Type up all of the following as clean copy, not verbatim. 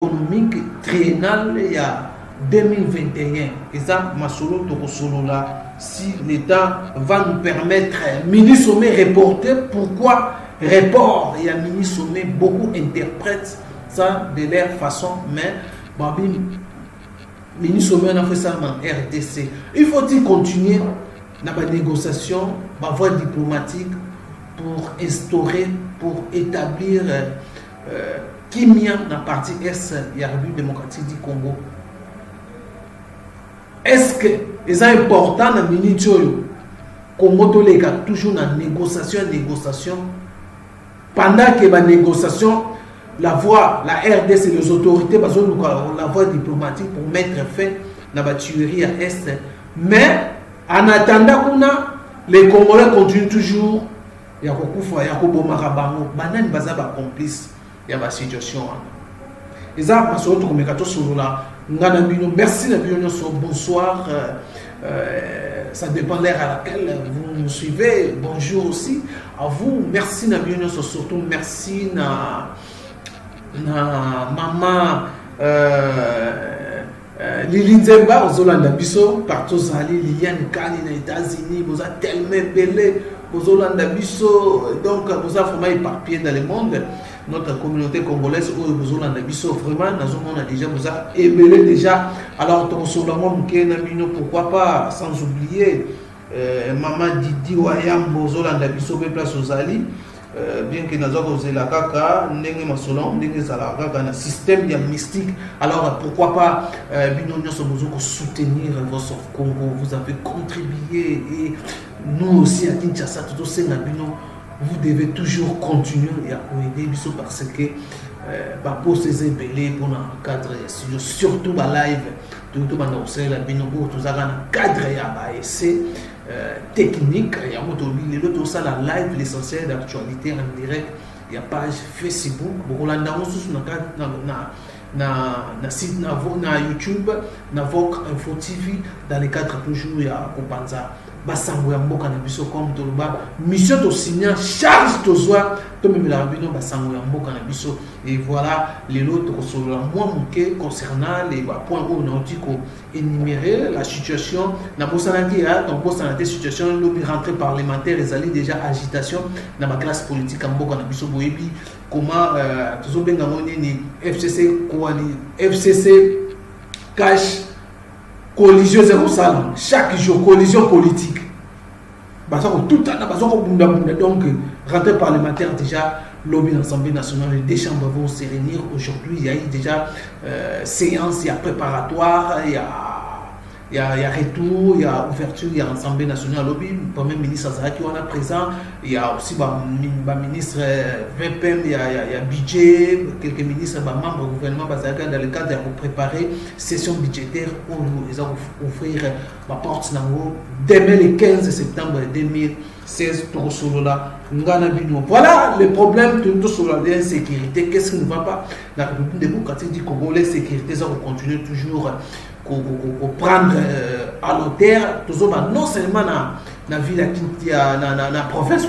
économique triennale il y a 2021. Et ça, Masolo Tokosolo là, si l'État va nous permettre mini-sommet reporté, pourquoi report? Il y a mini-sommet, beaucoup interprètent ça de leur façon, mais Babi, mini-sommet, on a fait ça en RDC. Il faut-il continuer dans la négociation, la voie diplomatique pour instaurer, pour établir qui mient dans la partie Est de la République démocratique du Congo? Est-ce que c'est important dans la minute Congo toujours dans la négociation pendant que la négociation, la voie, la RDC, les autorités, la voie diplomatique pour mettre fin à la tuerie à Est. Mais en attendant, les Congolais continuent toujours. Il y a des complices. Il y a la situation. Et ça, merci, bonsoir. Ça dépend de l'heure à laquelle vous nous suivez. Bonjour aussi à vous. Merci, surtout merci à maman Lili Nzemba aux Hollandais Bisso, partout Zali, Liliane Kani aux États-Unis, vous avez tellement belé aux Hollandais Bisso, donc vous avez vraiment éparpillé dans le monde. Notre communauté congolaise aux Hollandais Bisso, vraiment, on a déjà vous a ébélé déjà. Alors, pourquoi pas, sans oublier maman Didi Wayam aux Hollandais Bisso, place aux Ali. Bien que nous avons la caca, nous avons un système mystique. Alors pourquoi pas soutenir votre Congo? Vous avez contribué et nous aussi à Kinshasa, tout aussi vous devez toujours continuer à aider parce que pour ces ébélés, pour un cadre, surtout la live, tout le cadre essai technique, il y a la live, l'essentiel d'actualité en direct, il y a page Facebook, na site na YouTube, na Vogue Info TV, dans les cadres toujours il y a Kopanza. Basango ya mboka na biso comme toloba mission to signer charge to soir to même la bino basango ya mboka na biso. Et voilà les autres sur la moi muke concernant les points où on dit qu'on énumérer la situation na bosanati a donc bosanati situation le rentrée parlementaire les alliés déjà agitation dans ma classe politique en mboka na biso boyebi comment toujours benga ngoni FCC koali FCC cash collision zéro salon chaque jour collision politique tout donc rentrée parlementaire déjà lobby de l'Assemblée nationale les deux chambres vont se réunir aujourd'hui. Il y a eu déjà séance, il y a préparatoire, il y a retour, il y a ouverture, il y a l'Assemblée nationale lobby, le Premier ministre Azaraki on a présent, il y a aussi le ministre VPM, il y a budget, quelques ministres, membres du gouvernement dans le cadre de préparer session budgétaire où ils vont ouvrir la porte demain le 15 septembre 2016 pour Solola. Voilà le problème de l'insécurité. Qu'est-ce qui ne va pas? La République démocratique du Congo, la sécurité, ça va continuer toujours prendre à l'auteur, non seulement dans la ville, dans la province,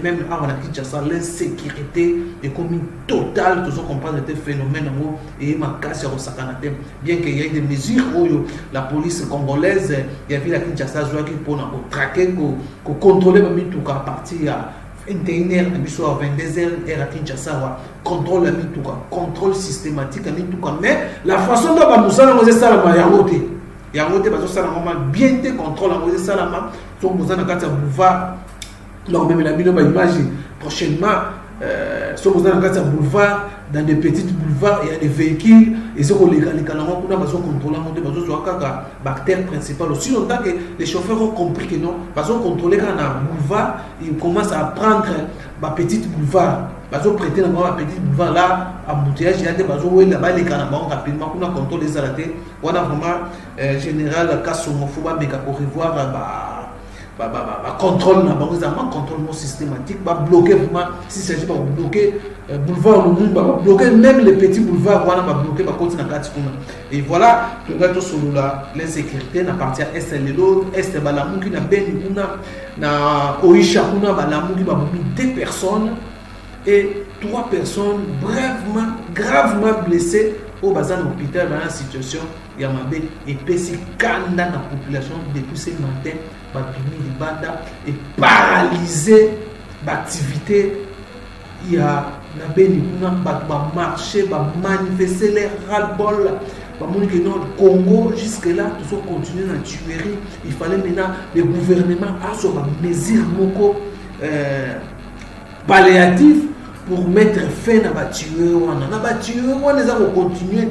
même avant la Kinshasa, l'insécurité est comme totale, tout comprendre des phénomènes et ma casse au Sakanate. Bien qu'il y ait des mesures où la police congolaise, il y a la Kinshasa, pour traquer, pour contrôler tout à partir à 21h, à 22h, à Kinshasa, contrôle contrôle systématique, mais la façon dont nous allons faire ça, il y a bien des contrôles, donc nous allons faire boulevard, même la image prochainement, si vous allez faire boulevard, dans des petits boulevards, il y a des véhicules, et ce qu'on les canons, on a besoin de contrôler, bactère principal. Aussi longtemps que les chauffeurs ont compris que non, parce qu'on contrôler quand on a un boulevard, ils commencent à prendre ma petite boulevard. Parce qu'on prêter dans ma petite boulevard là, embouteillage, il y a des bateaux où là-bas les canons rapidement, on a contrôlé les arrêtés. On a vraiment général Kassomophoba, mais pour revoir contrôle systématique, bloquer vraiment, si c'est juste bloquer boulevard le monde, bloquer même les petits boulevards, on va bloquer et voilà, l'insécurité n'appartient à Est et l'autre, Est Balamuki na Beni na Oisha Balamuki deux personnes et 3 personnes gravement blessées au bazar de l'hôpital dans la situation Yamabe et pesi kanda la population depuis ce matin babimi libanda et paralysé l'activité il y a na beni kuna ba marcher ba manifester les ras-le-bol ba moni que non Congo jusque là tout continuer la tuerie. Il fallait maintenant le gouvernement a sur ma mesure moko palliatif pour mettre fin à la tuerie. On a tuerie on les a continuer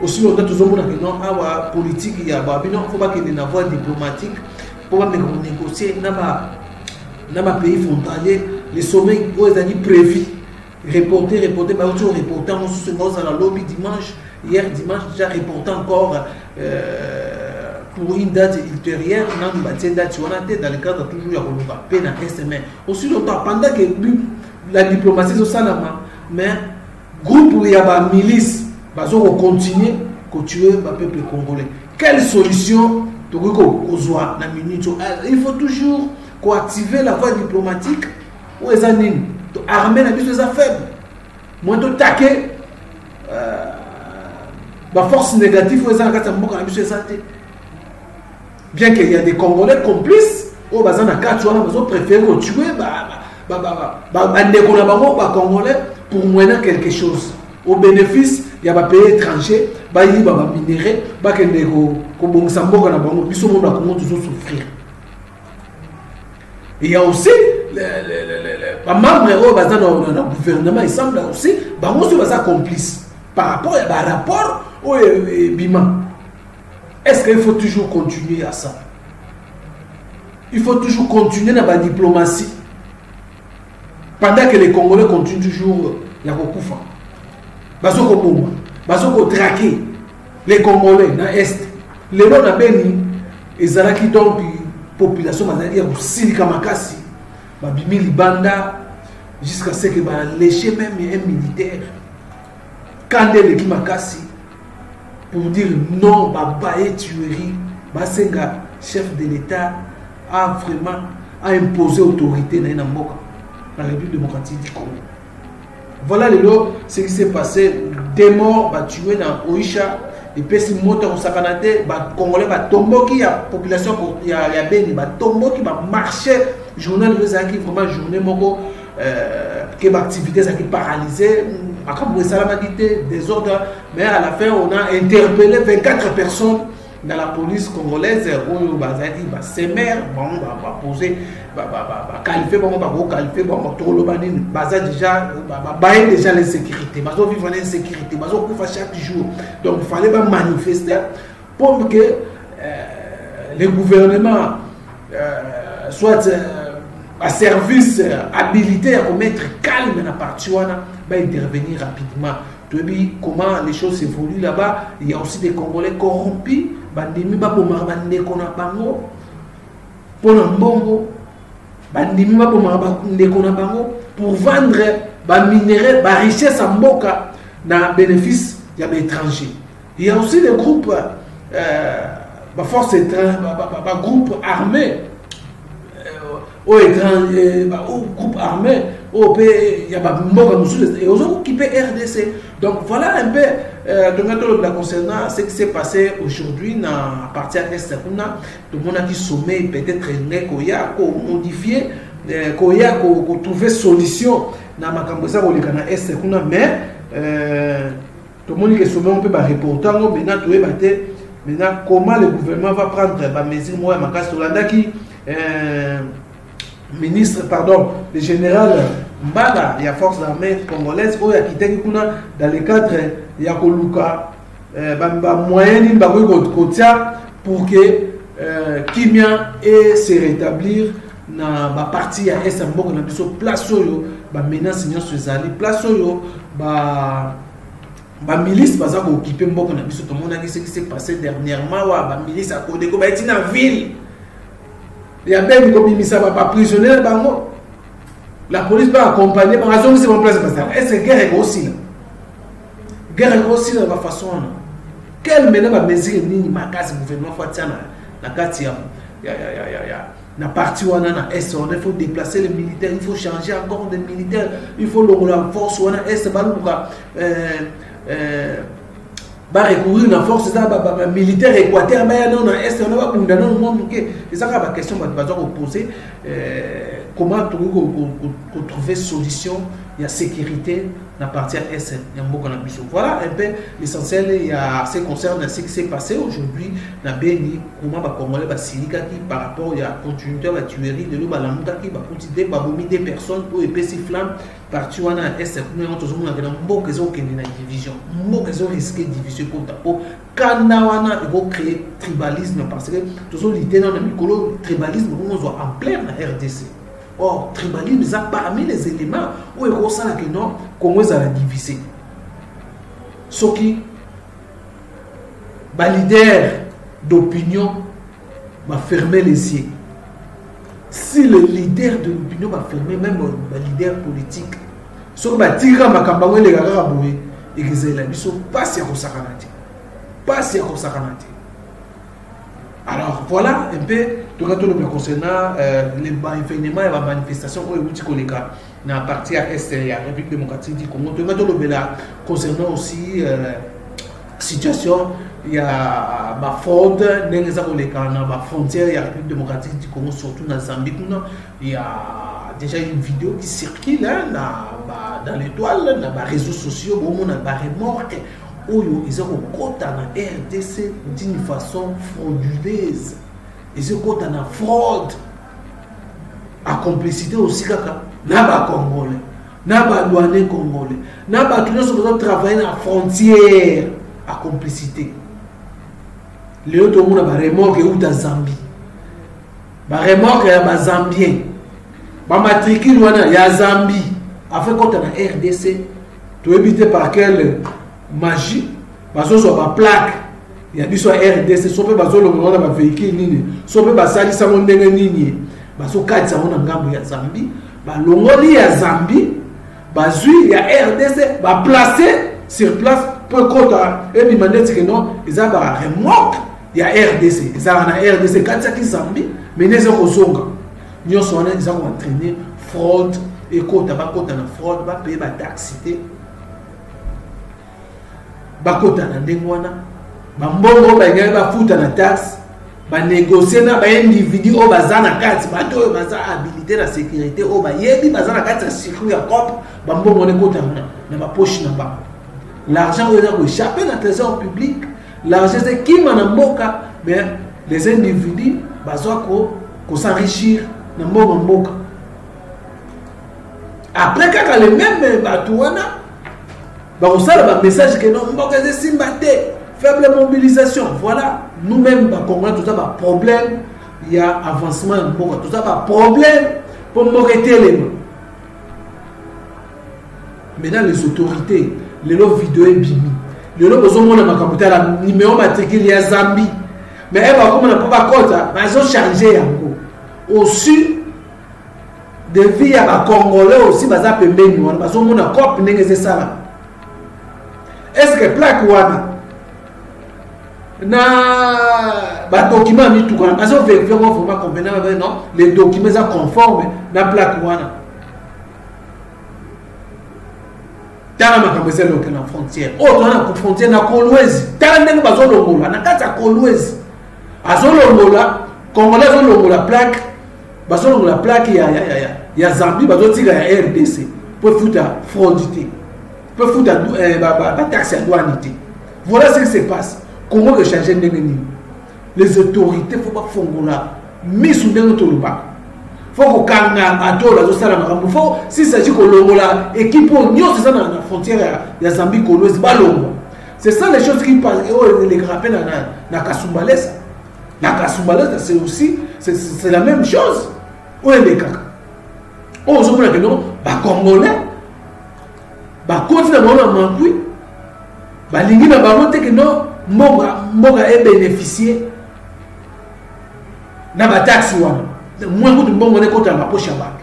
aussi longtemps tout le monde que non la politique il y a ba non faut pas qu'il y ait une voie diplomatique pour pas négocier na ba pays frontalier les sommets où ils ont dit prévu reporter bah autour reporter on se dans la lobby dimanche hier dimanche déjà reporter encore pour une date ultérieure dans une date on a été dans le cadre toujours il y a un peine à semaine aussi longtemps pendant que la diplomatie au salama mais groupe où il y a ba milice bah on continuer tuer le peuple congolais. Quelle solution na minute il faut toujours activer la voie diplomatique ou les années armée na biso eza faible moi to taquer la force négative ou eza na mboka na biso eza te bien qu'il y a des Congolais complices au bazan na kati wana bazo préférer tuer ndeko na bango ba Congolais pour moyenner quelque chose au bénéfice il y a ba pays étrangers ba yi ba minéraux ba kende ko bongisa mboka na bango biso monde na Congo toujours souffrir. Il y a aussi les membres dans le gouvernement, il semble aussi, ils complices par rapport à rapport au Bima. Est-ce qu'il faut toujours continuer à ça? Il faut toujours continuer dans la diplomatie. Pendant que les Congolais continuent toujours, il y a beaucoup de gens. Ils ont traqué les Congolais dans l'Est. Les gens ont béni, ils ont qui donc population bazali ya kusilika makasi babimi libanda jusqu'à ce que ba lécher même un militaire quand les qui makasi pour dire non ba et tuerie ba senga chef de l'État a vraiment imposé autorité na mboka la République démocratique du Congo. Voilà ce qui s'est passé. Des morts ba tué dans Oisha. Et puis si moto au sakanate ba Congolais ba tomboki ya population ya beni ba tomboki ba marché journal les qui vraiment journée moko que l'activité ça qui paralysée comme ça la quitté des ordres mais à la fin on a interpellé 24 personnes dans la police congolaise où bazali ba semer bon ba poser ba qualifier bon ba qualifier bon tout le banine baza déjà ba déjà l'insécurité bazo vivre l'insécurité bazo kufa chaque jour donc il fallait pas manifester pour que le gouvernement soit à service habilité à mettre calme dans la partie va intervenir rapidement. Tu vois comment les choses évoluent là-bas. Il y a aussi des Congolais corrompus. Bandimi ba bomar bandeko na bango pona mbongo bandimi ba bomar bandeko na bango pour vendre ba minéraux ba richesse à mboka na bénéfice ya ba étrangers. Il y a aussi des groupes ba force étrangère ba groupe armé au étranger ba groupe armé au pays il y a ba mboka mususu et aux qui peut RDC. Donc voilà un peu concernant ce qui s'est passé aujourd'hui à partir de cette tout le monde a dit sommet peut-être koya ko modifier koya ko trouver solution na makambo ça ko lekana est kuna mais tout le monde qui sommet on peut ba reporter maintenant tout est maintenant comment le gouvernement va prendre ba mesure moi makasi Tolanda qui ministre pardon le général Mbada, il y a force d'armée congolaise où il y a quitté dans le cadre il y a Koluka moyen pour que Kimia et se rétablir dans la partie à est mboko na biso place oyo ba menace nyonso ezali place oyo ba milice baza ko occuper mboko na biso. Tout le monde a dit ce qui s'est passé dernièrement wa ba milice à Kodeko ba eti na ville il y a même comme imisa ba prisonnier bango. La police va accompagner par raison de ces place. Est-ce que guerre est aussi là? Guerre est aussi de la façon. Quelle mesure ni makasi gouvernement faut na kati na partie wana na est il faut déplacer les militaires, il faut changer encore des militaires, il faut la force wana est baluka va recourir à la force militaire équateur, mais non, est-ce qu'on va bunda dans le monde? Et ça, la question va poser comment trouver solution, il y a sécurité dans la partie est, il y a beaucoup de mission. Voilà un peu l'essentiel, il y a ce qui concerne ce qui s'est passé aujourd'hui dans Béni, comment va Congolais va Silika qui par rapport il y a continuité la tuerie de l'eau, la monta qui va continuer à bomber des personnes pour épaissir flamme partout en est, mais on toujours a beaucoup de gens qui ont une division, beaucoup de gens risquent division pour Kanawana et pour créer tribalisme parce que toujours l'idée dans le micro tribalisme on soit en plein RDC. Or, tribalisme, c'est parmi les éléments où il ressent que non, comment ils ont divisé. Ce qui, le leader d'opinion va fermer les yeux. Si le leader de l'opinion va fermer, même le leader politique, ce qui va tirer ma campagne, les gars, et qu'ils aient la mission, pas si on s'arrête. Pas si on s'arrête. Alors voilà un peu tout le concernant les événements et les manifestations où il y a dans la partie est de la République démocratique du Congo. Tout le concernant aussi la situation, il y a la fraude dans la frontière de la République démocratique du Congo, surtout dans Zambie. Il y a déjà une vidéo qui circule dans l'étoile, dans les réseaux sociaux, où on a des remorques. Ils ont côté en RDC d'une façon frauduleuse. Ils ont côté en fraude. À complicité aussi, n'a pas Congolais, n'a pas douanier Congolais, n'a pas tout le monde travailler dans la frontière. À complicité. Les autres ont des remorques ou dans Zambie. Les remorques, il y a des Zambiens. Les matricules, il y a Zambie. Afin côté en RDC, tu évites par quel magie, parce que sur ma plaque, il y a des RDC, soit parce que le véhicule, soit parce que ça m'a donné, parce que quand ça m'a donné Zambie, il y a Zambie, il y a RDC, placé sur place, peu compte, et puis demander que non, ils ont une remorque, il y a RDC, ils ont une RDC, quand ça qui Zambie, mais ils ont ils ont entraîné fraude, et quand on a fraude, on va payer la taxité. Bakota na ndengwana bambongo banyala bafuta na taxe ba négocier na ba individu o bazana kati bato baza habilité la sécurité o ba yebi bazana kati circuit ya cop bambongo ne kota na ba poche na ba l'argent est là échappé dans le trésor public l'argent c'est qui manamboka mais les individus bazwa ko s'enrichir na mboka après quand les mêmes batouana on a un message que non, faible mobilisation. Voilà, nous-mêmes, Congolais, tout ça, problème, il y a avancement, tout ça, problème pour m'arrêter les mains. Maintenant, les autorités, les lots vidéo et bimi, les lots besoin de ma capitale, la numéro matricule, il y a Zambie. Mais elle va comme on n'a pas compte, ils ont changé au sud de vie à Congolais aussi, ils ont appelé nous, ils ont un corps, ils ont ça. Est-ce que plaque wana na document ni tout quand parce que vraiment convenant non les documents sont conformes na plaque wana tala makambo c'est le na frontière autre na frontière na Kolwezi tala ndenge bazolongola na kati ya Kolwezi azolongola Congolais azolongola plaque bazolongola plaque ya Zambie bazotika ya RDC pour foutre fraudité peut foutre la taxe à douanité. Voilà ce qui se passe. Comment changer les autorités, il ne faut pas faire ça. Mais sous notre loi. Il faut que les faut s'il s'agit de l'équipe c'est ça dans la frontière de Zambie, c'est ça les choses qui passent. Les grappins dans Kasumbalesa. La Kasumbalesa, c'est aussi c'est la même chose. Où est les caca? On se dit que non, Congolais. Continue à manquer, balingi na bango te que non mboka est bénéficié na ba taxe wana moins de mbongo ne kota na poche ba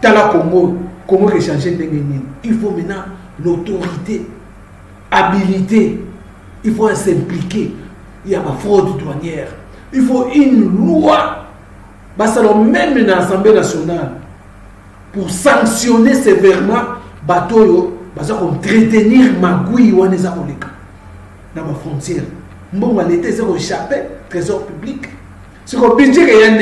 tala Congo que changer ndenge nini il faut maintenant l'autorité habilité il faut s'impliquer il y a ma fraude douanière il faut une loi même dans l'Assemblée nationale pour sanctionner sévèrement Batoyo, parce qu'on entretenir magouille ou aneza oleka. dans ma frontière. Bon, l'État, c'est échappé, trésor public. C'est qu'on budget qu'il y a un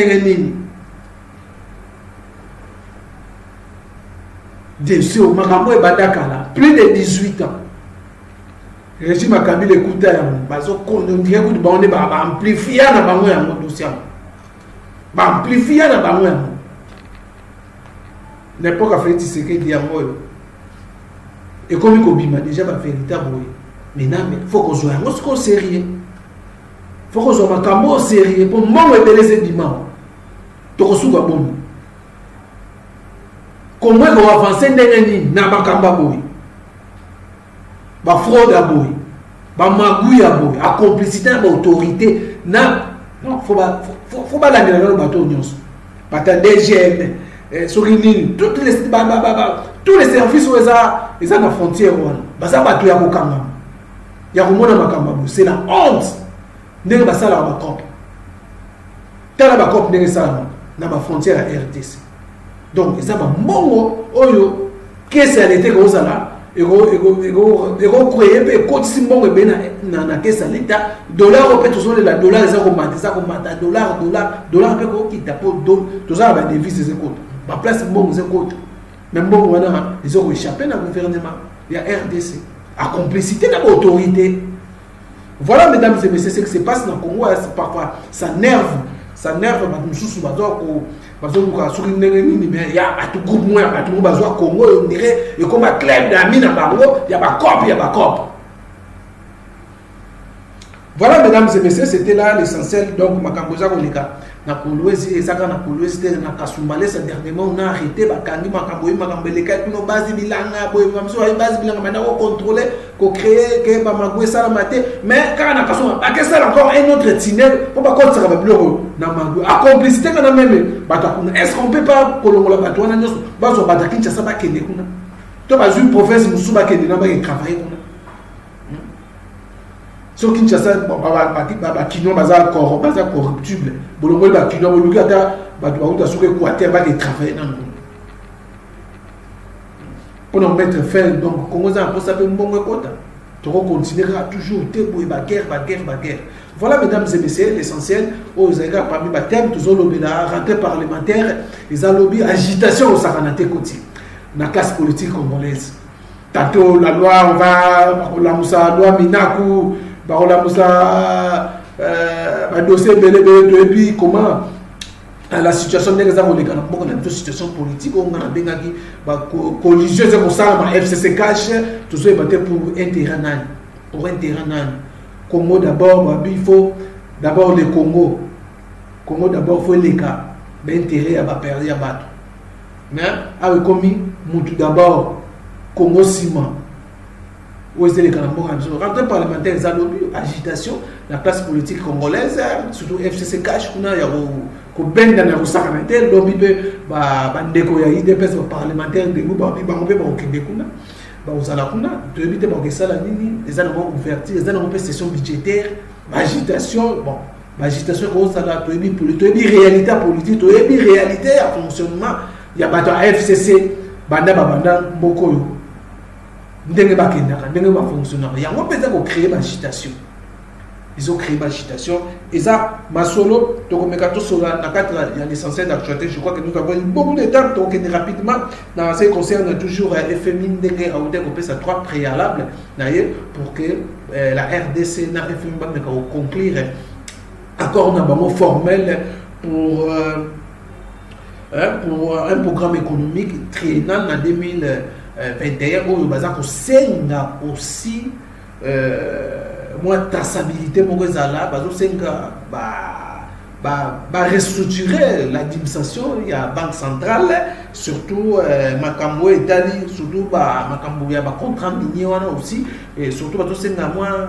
dessus, Makambo et Badakala, plus de 18 ans. Le régime a cambié les coups d'armes. On dirait que on va amplifier le dossier. Amplifier le dossier. N'importe quoi, c'est que dit et comme il a déjà la vérité, maintenant, il faut qu'on soit sérieux. Il faut qu'on soit un sérieux. Pour moi, on est les édiments. Tu as bon. Comment on va avancer dans la Kamba? La fraude à boy, la magouille à boy, la complicité à l'autorité. Non, faut pas la guerre dans le bateau. Parce que DGM, tous les services où ils sont dans la frontière, c'est la honte. N'est pas ça la COP. Telle la COP n'est ça dans la frontière à RDC. Donc, ça va mongo, oyo, qu'est-ce qu'elle était comme ça là? Et créer et continuer na na caisse l'État dollar au peut toujours la dollar ça augmente dollar peut ko kita pour tout ça va devise c'est compte ma place bon c'est compte même bon on a ils ont échappé dans le gouvernement il y a RDC à complicité dans l'autorité. Voilà mesdames et messieurs ce qui se passe dans le Congo. Parfois ça nerve nous sous parce que il y a tout groupe moins tout besoin Congo on dirait et comme un club d'amis dans Bango il y a pas cop. Voilà mesdames et messieurs, c'était là l'essentiel. Donc makamboza koleka na Kolwezi ezaka na Kolwezi na Kasumbale ça dernièrement on a arrêté bakangi makamboyi makambeleka kuno base bilanga boye mamso ay base bilanga maintenant on contrôler ko créer que ba magwe ça la maté mais quand na Kasumba pas que ça encore un autre tunnel pour pas contre ça va plus na magwe a complicité quand même bata est-ce qu'on peut pas kolongola bato na nyoso bazo batakincha ça ba kende kuna to ba une province musuba kende na ba travailler kuna so Kinshasa ba kino baza corruptible bolongo ba kino boluki ata ba uta soke Équateur ba de travailler dans pour mettre fin donc Congo ça pour ça peut mbongo kota to continuera toujours te ba guerre. Voilà mesdames et messieurs l'essentiel aux égard parmi ba thème toujours lobela rentrée parlementaire les lobby agitation au saranate côté na classe politique congolaise tantôt la loi on va la musa loi Minaku barola musa dossier belé et puis comment la situation des gens les gars beaucoup de situation politique on a bien qui collision c'est pour ça ma FCC cash tout ça est pour intérêt nan Congo d'abord il faut d'abord le Congo d'abord faut les cas d'intérêt à perdre à battre mais avec commis mutu d'abord Congo ciment. Où est-ce que les Canadiens rentrée parlementaire, agitation, la place politique congolaise, surtout FCC cash, il y a ben dans le sacramentel, lobby bandeko ya IDPS parlementaire de nous ba ngombe ba okendekuna ba uzala kuna to éviter ba kesala nini les ana ba ouverture les ana ba session budgétaire agitation bon agitation ko uzala to éviter pour to éviter réalité politique to éviter réalité à fonctionnement il y a ba FCC banda bokoyo ndenge bakendaka ndenge ba fonctionnaire yango peza ko créer l'agitation. Ils ont créé l'agitation et ça masolo to komeka to sola na kati ya l'essentiel d'actualité. Je crois que nous avons beaucoup de temps donc rapidement dans ce qui concerne toujours FMI ndenge aude ko pesa trois préalables pour que la RDC na FMI ba meka conclure accord na bango formel pour un programme économique triennal en 2021 où baza ko senga aussi moi traçabilité mon là bazo senga restructurer l'administration il y a banque centrale surtout makambo etali surtout makambo ya ba contrat minier wana aussi et surtout bazo senga moi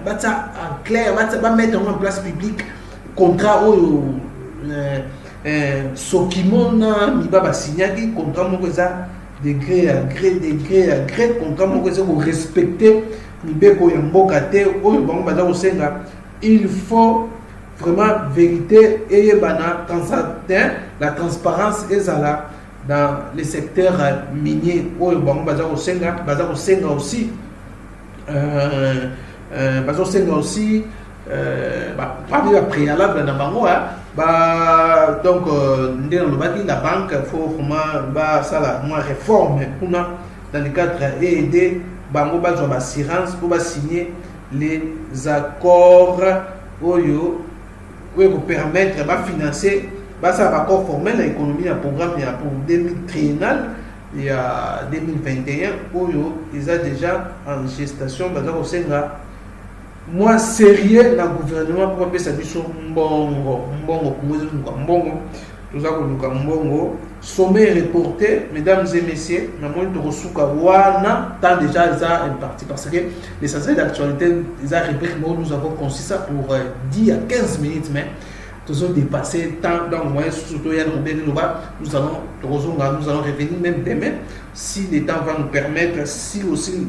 bata en clair ba mettre en place public contrat au sokimona miba ba signaki contrat mon degré à gré contrat mon pour respecter il faut vraiment vérité et la transparence est là dans les secteurs miniers aussi bazosenga aussi pas de préalable dans bango donc la banque faut vraiment ça la réforme pour dans le cadre et aider bango besoin d'assurance pour signer les accords oyo pour permettre de financer ça va accord formel l'économie un programme pour 2030 et à 2021 oyo ils ont déjà en gestation bazo senga moi sérieux dans le gouvernement pour appeler ça biso mbongo tout ça mbongo sommet reporté mesdames et messieurs na moi de resuka wana tant déjà ils ont une partie parce que l'essentiel d'actualité ils ont rubrique nous avons conçu ça pour 10 à 15 minutes mais nous avons dépassé tant dans moyen surtout nous allons revenir même demain si le temps va nous permettre si aussi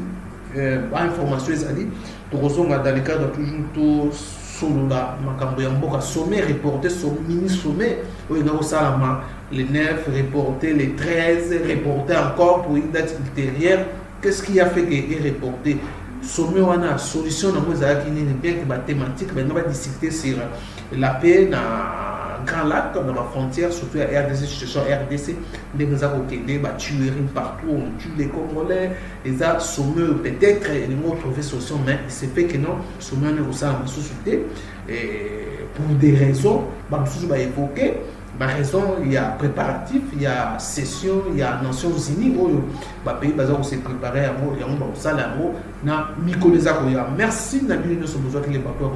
information ezali tokozonga dans le cadre toujours tout solola makambo ya mboka sommet reporté mini sommet oyo nakosalama les 9 reporté les 13 reporté encore pour une date ultérieure. Qu'est-ce qui a fait que est reporté sommet wana solution na moi ezalaki nini bien que ba thématique mais on va discuter sur la paix na Grand Lac, dans la frontière, surtout à RDC, situation RDC, les gens qui ont tué partout, on tue les Congolais, les a sommeux peut-être, ils vont trouver solution, mais c'est fait que non, sommeux ne vous a suscité, pour des raisons, je vais évoquer. Par raison, il y a préparatif, il y a session, il y a Nations Unies, où le pays va se préparer à il y a un salle à na Mikoleza. Merci, Nabil, nous sommes besoin que les bateaux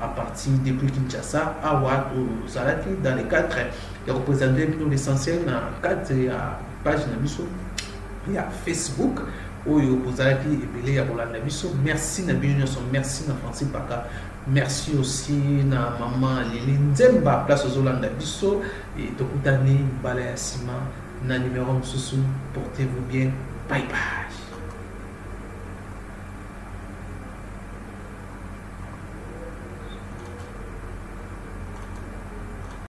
à partir depuis Kinshasa, à Ouad, au Zalaki, dans les 4, il y a représenté l'essentiel dans 4 pages Nabiso. Il y a Facebook, où vous avez épelé à Roland Nabiso. Merci, Nabil, merci, Francis Baka. Merci aussi na maman Lili Nzemba place aux Hollandais Bisso et Tokutani Balaya Sima na numéro Msusu. Portez-vous bien. Bye bye.